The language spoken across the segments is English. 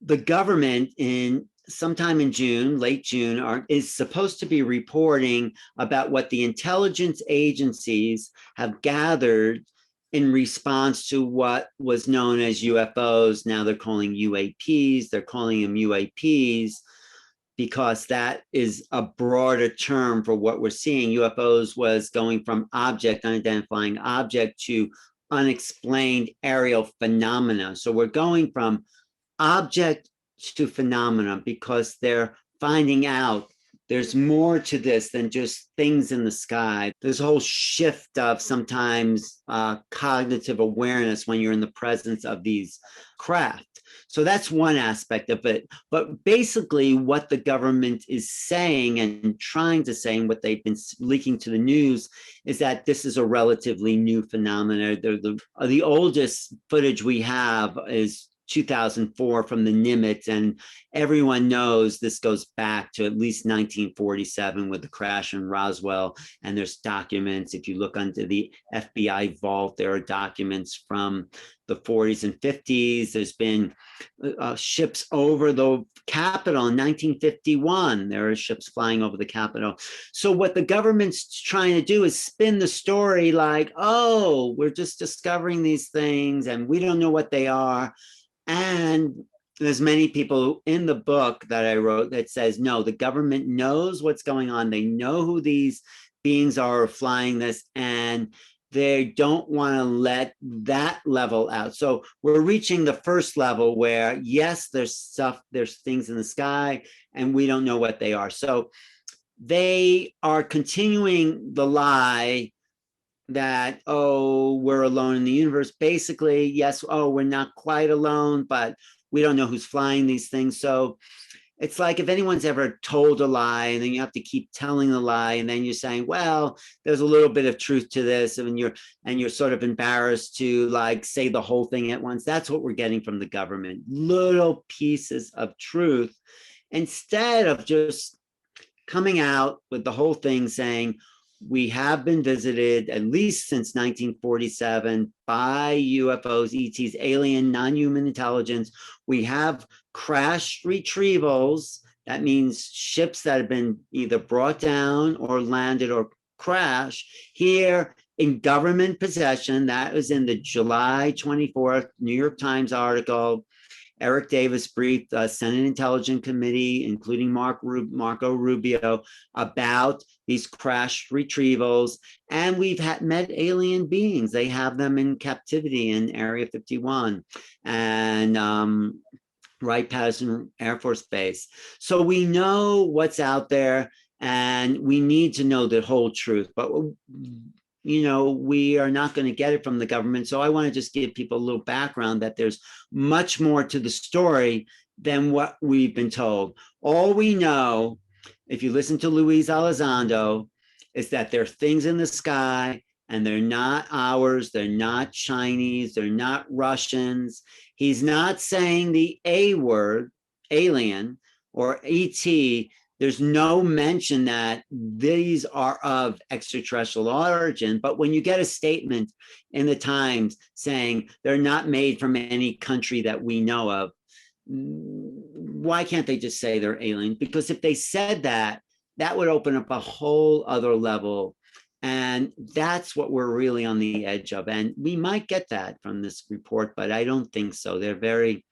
the government in sometime in June, late June, is supposed to be reporting about what the intelligence agencies have gathered in response to what was known as UFOs. Now they're calling UAPs, they're calling them UAPs because that is a broader term for what we're seeing. UFOs was going from unidentifying object, to unexplained aerial phenomena. So we're going from object to phenomena because they're finding out there's more to this than just things in the sky. There's a whole shift of sometimes cognitive awareness when you're in the presence of these craft. So that's one aspect of it. But basically, what the government is saying and trying to say, and what they've been leaking to the news, is that this is a relatively new phenomenon. The oldest footage we have is 2004 from the Nimitz, and everyone knows this goes back to at least 1947 with the crash in Roswell. And there's documents. If you look under the FBI vault, there are documents from the 40s and 50s. There's been ships over the Capitol in 1951. There are ships flying over the Capitol. So what the government's trying to do is spin the story like, oh, we're just discovering these things and we don't know what they are. And there's many people in the book that I wrote that says, no, the government knows what's going on. They know who these beings are flying this, and they don't want to let that level out. So we're reaching the first level where, yes, there's things in the sky, and we don't know what they are. So they are continuing the lie that, oh, we're alone in the universe. Basically, yes, oh, we're not quite alone, but we don't know who's flying these things. So it's like if anyone's ever told a lie and then you have to keep telling the lie, and then you're saying, well, there's a little bit of truth to this, and you're sort of embarrassed to like say the whole thing at once. That's what we're getting from the government, little pieces of truth, instead of just coming out with the whole thing saying, we have been visited at least since 1947 by UFOs, ETs, alien, non-human intelligence. We have crashed retrievals. That means ships that have been either brought down or landed or crashed here in government possession. That was in the July 24th New York Times article. Eric Davis briefed the Senate Intelligence Committee, including Marco Rubio, about these crashed retrievals. And we've met alien beings. They have them in captivity in Area 51 and Wright-Patterson Air Force Base. So we know what's out there, and we need to know the whole truth. But we are not going to get it from the government. So I want to just give people a little background that there's much more to the story than what we've been told. All we know, if you listen to Luis Elizondo, is that there are things in the sky, and they're not ours. They're not Chinese. They're not Russians. He's not saying the A word, alien or ET. There's no mention that these are of extraterrestrial origin. But when you get a statement in the Times saying they're not made from any country that we know of, why can't they just say they're alien? Because if they said that, that would open up a whole other level. And that's what we're really on the edge of. And we might get that from this report, but I don't think so. They're very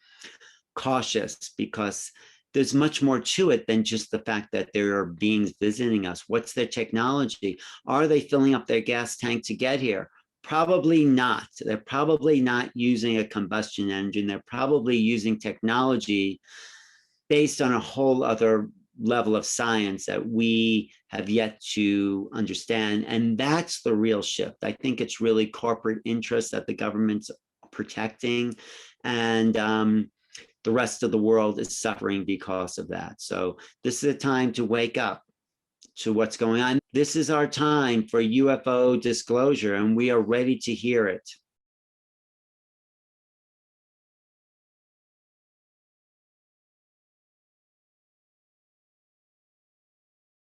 cautious because there's much more to it than just the fact that there are beings visiting us. What's their technology? Are they filling up their gas tank to get here? Probably not. They're probably not using a combustion engine. They're probably using technology based on a whole other level of science that we have yet to understand. And that's the real shift. I think it's really corporate interests that the government's protecting, and the rest of the world is suffering because of that. So this is a time to wake up to what's going on. This is our time for UFO disclosure, and we are ready to hear it.